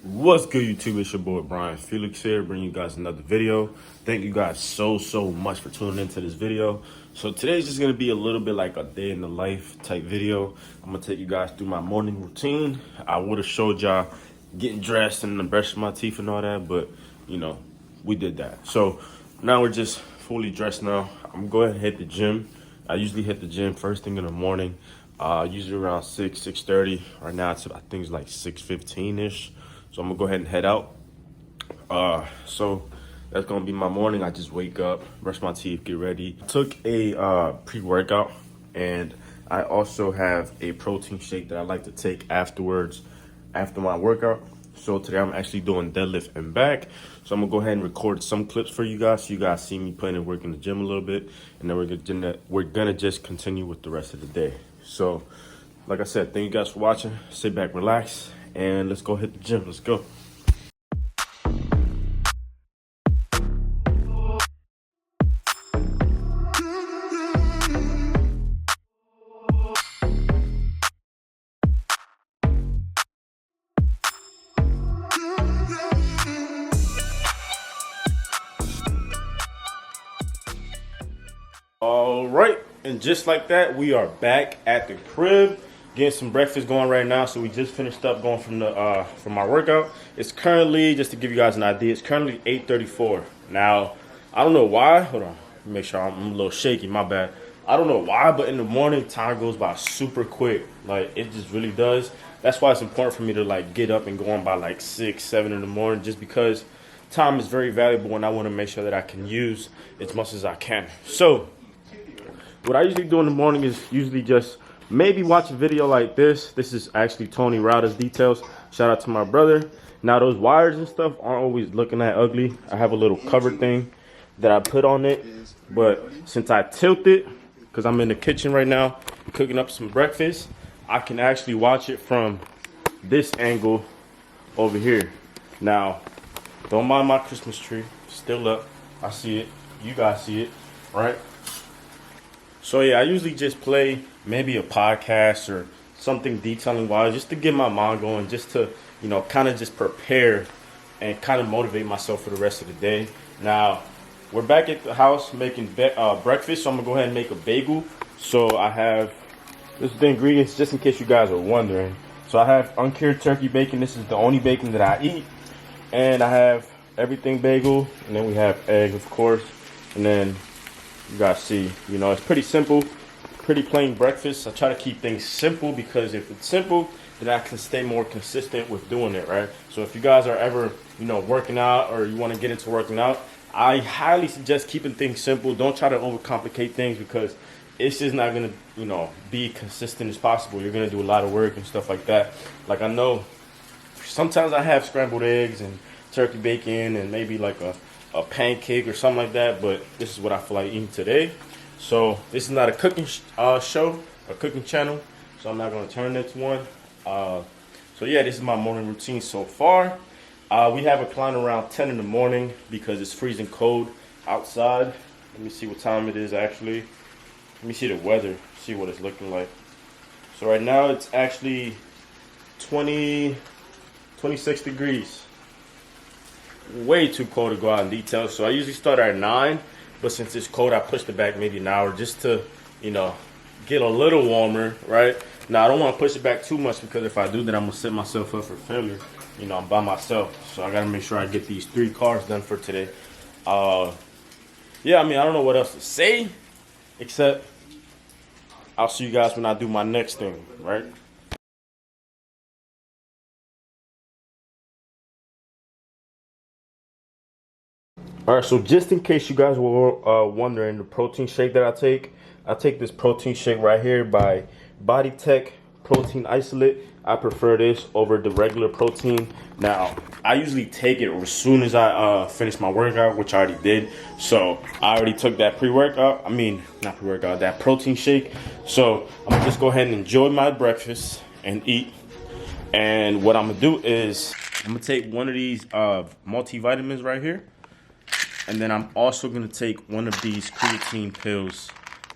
What's good, YouTube? It's your boy Brian Felix here, bringing you guys another video. Thank you guys so much for tuning into this video. So today's just gonna be a little bit like a day in the life type video. I'm gonna take you guys through my morning routine. I would have showed y'all getting dressed and brushing my teeth and all that, but you know, we did that. So now we're just fully dressed now. I'm gonna go ahead and hit the gym. I usually hit the gym first thing in the morning, usually around 6:30. Right now I think it's like 6:15-ish. So I'm gonna go ahead and head out. So that's gonna be my morning. I just wake up, brush my teeth, get ready. Took a pre-workout, and I also have a protein shake that I like to take afterwards, after my workout. So today I'm actually doing deadlift and back. So I'm gonna go ahead and record some clips for you guys, so you guys see me putting in work in the gym a little bit, and then we're gonna just continue with the rest of the day. So, like I said, thank you guys for watching. Sit back, relax, and let's go hit the gym. Let's go. All right, and just like that, we are back at the crib, getting some breakfast going right now. So we just finished up going from my workout. It's currently, just to give you guys an idea, it's currently 8:34. Now, I don't know why. Hold on, make sure I'm a little shaky. My bad. I don't know why, but in the morning, time goes by super quick. Like, it just really does. That's why it's important for me to like get up and go on by like 6, 7 in the morning, just because time is very valuable, and I want to make sure that I can use as much as I can. So what I usually do in the morning is usually just maybe watch a video like this. This is actually Tony Router's details. Shout out to my brother. Now those wires and stuff aren't always looking that ugly. I have a little cover thing that I put on it. But since I tilt it, because I'm in the kitchen right now cooking up some breakfast, I can actually watch it from this angle over here. Now, don't mind my Christmas tree. Still up. I see it. You guys see it, right? So yeah, I usually just play maybe a podcast or something detailing wise, just to get my mind going, just to, you know, kind of just prepare and kind of motivate myself for the rest of the day. Now, we're back at the house making breakfast, so I'm gonna go ahead and make a bagel. So I have, this is the ingredients, just in case you guys are wondering. So I have uncured turkey bacon. This is the only bacon that I eat. And I have everything bagel, and then we have eggs, of course, and then you guys see, you know, it's pretty simple, pretty plain breakfast. I try to keep things simple, because if it's simple, then I can stay more consistent with doing it, right? So if you guys are ever, you know, working out, or you want to get into working out, I highly suggest keeping things simple. Don't try to overcomplicate things, because it's just not going to, you know, be consistent as possible. You're going to do a lot of work and stuff like that. Like, I know sometimes I have scrambled eggs and turkey bacon and maybe like a pancake or something like that, but this is what I feel like eating today. So this is not a cooking show, a cooking channel, so I'm not going to turn it to one. So yeah, this is my morning routine so far. We have a client around 10 in the morning because it's freezing cold outside. Let me see what time it is actually. Let me see the weather, see what it's looking like. So right now it's actually 26 degrees. Way too cold to go out in detail. So I usually start at 9, but since it's cold, I pushed it back maybe an hour just to, you know, get a little warmer, right? Now, I don't want to push it back too much, because if I do, then I'm going to set myself up for failure. You know, I'm by myself, so I got to make sure I get these 3 cars done for today. Yeah, I mean, I don't know what else to say, except I'll see you guys when I do my next thing, right? All right, so just in case you guys were wondering, the protein shake that I take this protein shake right here by Body Tech Protein Isolate. I prefer this over the regular protein. Now, I usually take it as soon as I finish my workout, which I already did. So I already took that pre-workout. I mean, not pre-workout, that protein shake. So I'm gonna just go ahead and enjoy my breakfast and eat. And what I'm gonna do is I'm gonna take one of these multivitamins right here. And then I'm also going to take one of these creatine pills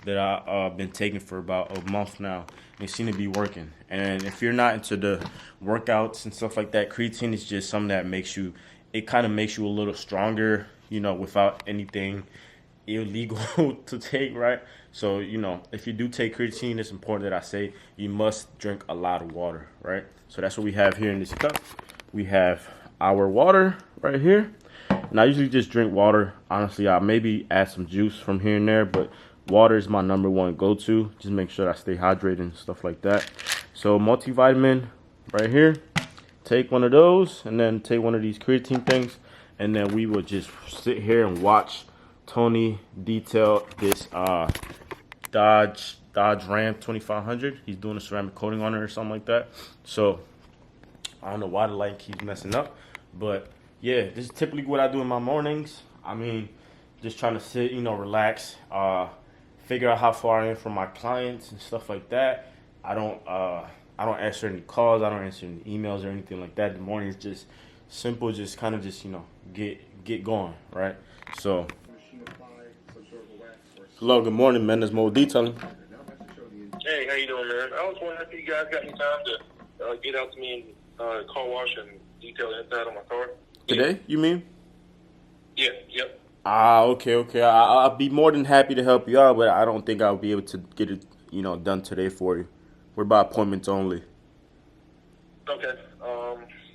that I've been taking for about a month now. They seem to be working. And if you're not into the workouts and stuff like that, creatine is just something that makes you, it kind of makes you a little stronger, you know, without anything illegal to take, right? So, you know, if you do take creatine, it's important that I say you must drink a lot of water, right? So that's what we have here in this cup. We have our water right here. And I usually just drink water. Honestly, I maybe add some juice from here and there, but water is my #1 go-to. Just make sure I stay hydrated and stuff like that. So multivitamin right here. Take one of those and then take one of these creatine things. And then we will just sit here and watch Tony detail this Dodge Ram 2500. He's doing a ceramic coating on it or something like that. So I don't know why the light keeps messing up, but yeah, this is typically what I do in my mornings. I mean, just trying to sit, you know, relax, figure out how far I am from my clients and stuff like that. I don't answer any calls. I don't answer any emails or anything like that. The morning is just simple, just kind of just, you know, get going, right? So, hello, good morning, Mendez Mobile Detailing. Hey, how you doing, man? I was wondering if you guys got any time to get out to me and car wash and detail the inside of my car. Today, you mean? Yeah, yep. Okay. I'll be more than happy to help you out, but I don't think I'll be able to get it, you know, done today for you. We're by appointments only. Okay.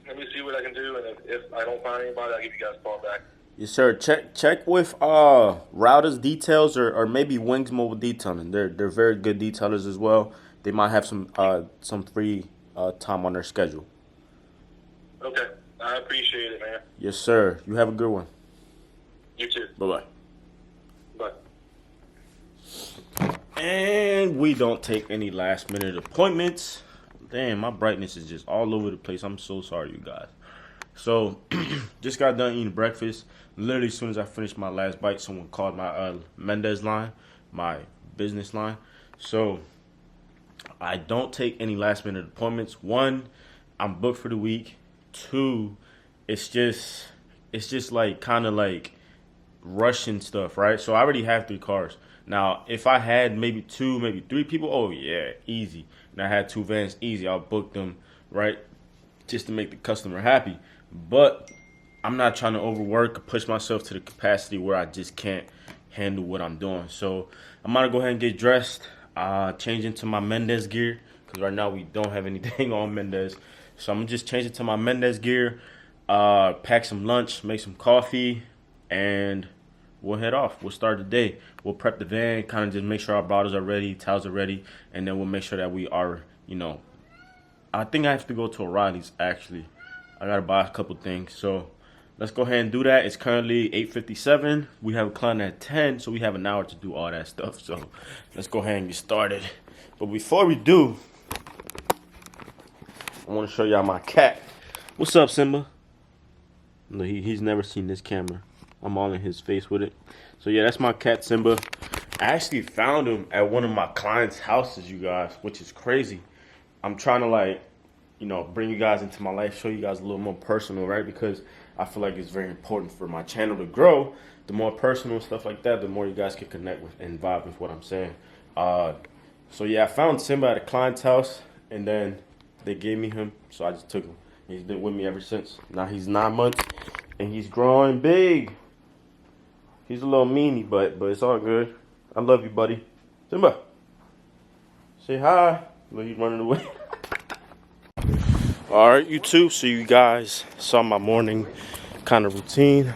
Let me see what I can do, and if I don't find anybody, I'll give you guys a call back. Yes, sir. Check with Routers Details or maybe Wings Mobile Detailing. They're very good detailers as well. They might have some free time on their schedule. Okay. I appreciate it, man. Yes, sir. You have a good one. You too. Bye-bye. Bye. And we don't take any last-minute appointments. Damn, my brightness is just all over the place. I'm so sorry, you guys. So, just got done eating breakfast. Literally, as soon as I finished my last bite, someone called my Mendez line, my business line. So, I don't take any last-minute appointments. 1, I'm booked for the week. 2, it's just like kind of like rushing stuff, right? So I already have 3 cars. Now, if I had maybe 2, maybe 3 people, oh yeah, easy. And I had 2 vans, easy. I'll book them, right? Just to make the customer happy. But I'm not trying to overwork or push myself to the capacity where I just can't handle what I'm doing. So I'm gonna go ahead and get dressed, change into my Mendez gear, because right now we don't have anything on Mendez. So I'm gonna just change it to my Mendez gear, pack some lunch, make some coffee, and we'll head off. We'll start the day. We'll prep the van, kind of just make sure our bottles are ready, towels are ready, and then we'll make sure that we are, you know, I think I have to go to O'Reilly's, actually. I got to buy a couple things. So let's go ahead and do that. It's currently 8:57. We have a client at 10, so we have an hour to do all that stuff. So let's go ahead and get started. But before we do, I want to show y'all my cat. What's up, Simba? No, he's never seen this camera. I'm all in his face with it. So yeah, that's my cat, Simba. I actually found him at one of my clients' houses, you guys, which is crazy. I'm trying to, like, you know, bring you guys into my life, show you guys a little more personal, right? Because I feel like it's very important for my channel to grow. The more personal stuff like that, the more you guys can connect with and vibe with what I'm saying. So yeah, I found Simba at a client's house, and then they gave me him, so I just took him. He's been with me ever since. Now he's 9 months, and he's growing big. He's a little meanie, but it's all good. I love you, buddy. Simba, say hi. Look, he's running away. All right, YouTube. So you guys saw my morning kind of routine.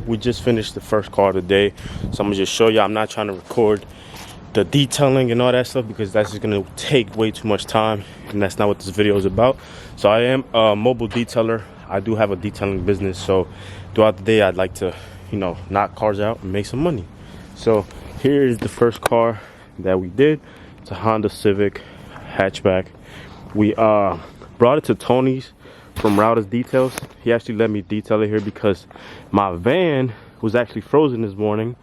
We just finished the first car of the day, so I'm gonna just show you. I'm not trying to record the detailing and all that stuff because that's just gonna take way too much time, and that's not what this video is about. So I am a mobile detailer. I do have a detailing business, so throughout the day I'd like to, you know, knock cars out and make some money. So here is the first car that we did. It's a Honda Civic hatchback. We brought it to Tony's from Routers Details. He actually let me detail it here because my van was actually frozen this morning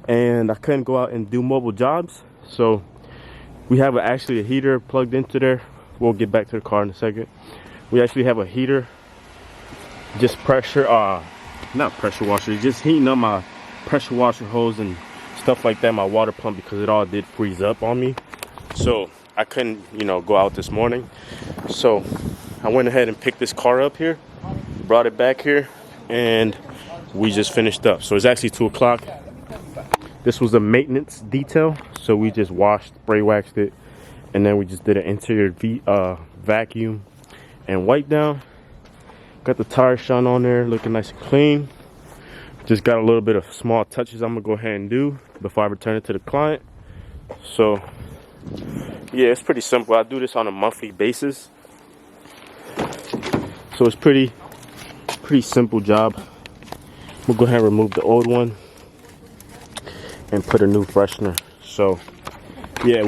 and I couldn't go out and do mobile jobs. So we have actually a heater plugged into there. We'll get back to the car in a second. We actually have a heater, just pressure, not pressure washer, just heating up my pressure washer hose and stuff like that, my water pump, because it all did freeze up on me. So I couldn't, you know, go out this morning. So I went ahead and picked this car up here, brought it back here, and we just finished up. So it's actually 2 o'clock. This was a maintenance detail. So we just washed, spray waxed it, and then we just did an interior vacuum and wipe down. Got the tire shine on there, looking nice and clean. Just got a little bit of small touches I'm gonna go ahead and do before I return it to the client. So yeah, it's pretty simple. I do this on a monthly basis. So it's pretty simple job. We'll go ahead and remove the old one and put a new freshener. So yeah,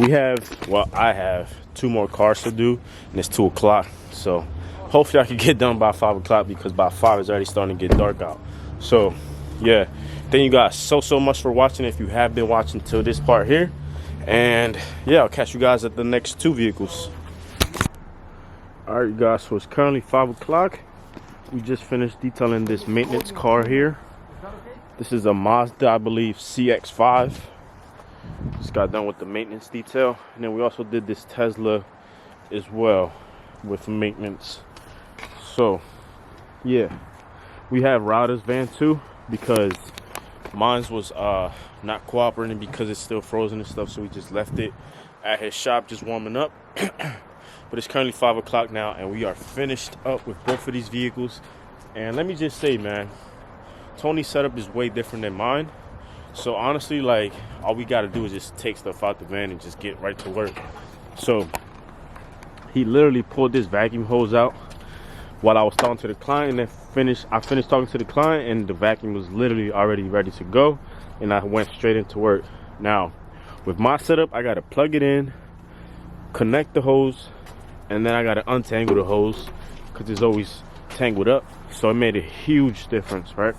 I have 2 more cars to do, and it's 2 o'clock. So hopefully I can get done by 5 o'clock, because by 5 it's already starting to get dark out. So yeah, thank you guys so much for watching, if you have been watching till this part here. And yeah, I'll catch you guys at the next 2 vehicles. All right, you guys, so it's currently 5 o'clock. We just finished detailing this maintenance car here. This is a Mazda, I believe, CX-5. Just got done with the maintenance detail. And then we also did this Tesla as well with maintenance. So yeah, we have Ryder's van too, because mine was not cooperating because it's still frozen and stuff. So we just left it at his shop just warming up. But it's currently 5 o'clock now, and we are finished up with both of these vehicles. And let me just say, man, Tony's setup is way different than mine. So honestly, like, all we got to do is just take stuff out the van and just get right to work. So he literally pulled this vacuum hose out while I was talking to the client, and then I finished talking to the client, and the vacuum was literally already ready to go, and I went straight into work. Now with my setup, I got to plug it in, connect the hose, and then I got to untangle the hose because it's always tangled up. So it made a huge difference, right?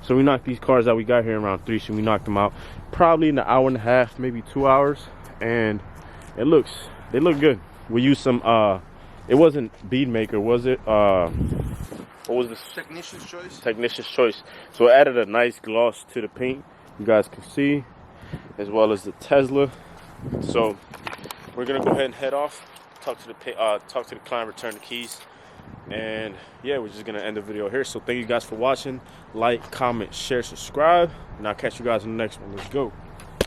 So we knocked these cars out. We got here around 3, so we knocked them out probably in an hour and a half, maybe 2 hours, and they look good. We used some it wasn't bead maker, was it? What was this? Technician's choice. Technician's choice. So it added a nice gloss to the paint, you guys can see, as well as the Tesla. So we're gonna go ahead and head off, talk to the client, return the keys, and yeah, we're just gonna end the video here. So thank you guys for watching. Like, comment, share, subscribe, and I'll catch you guys in the next one. Let's go.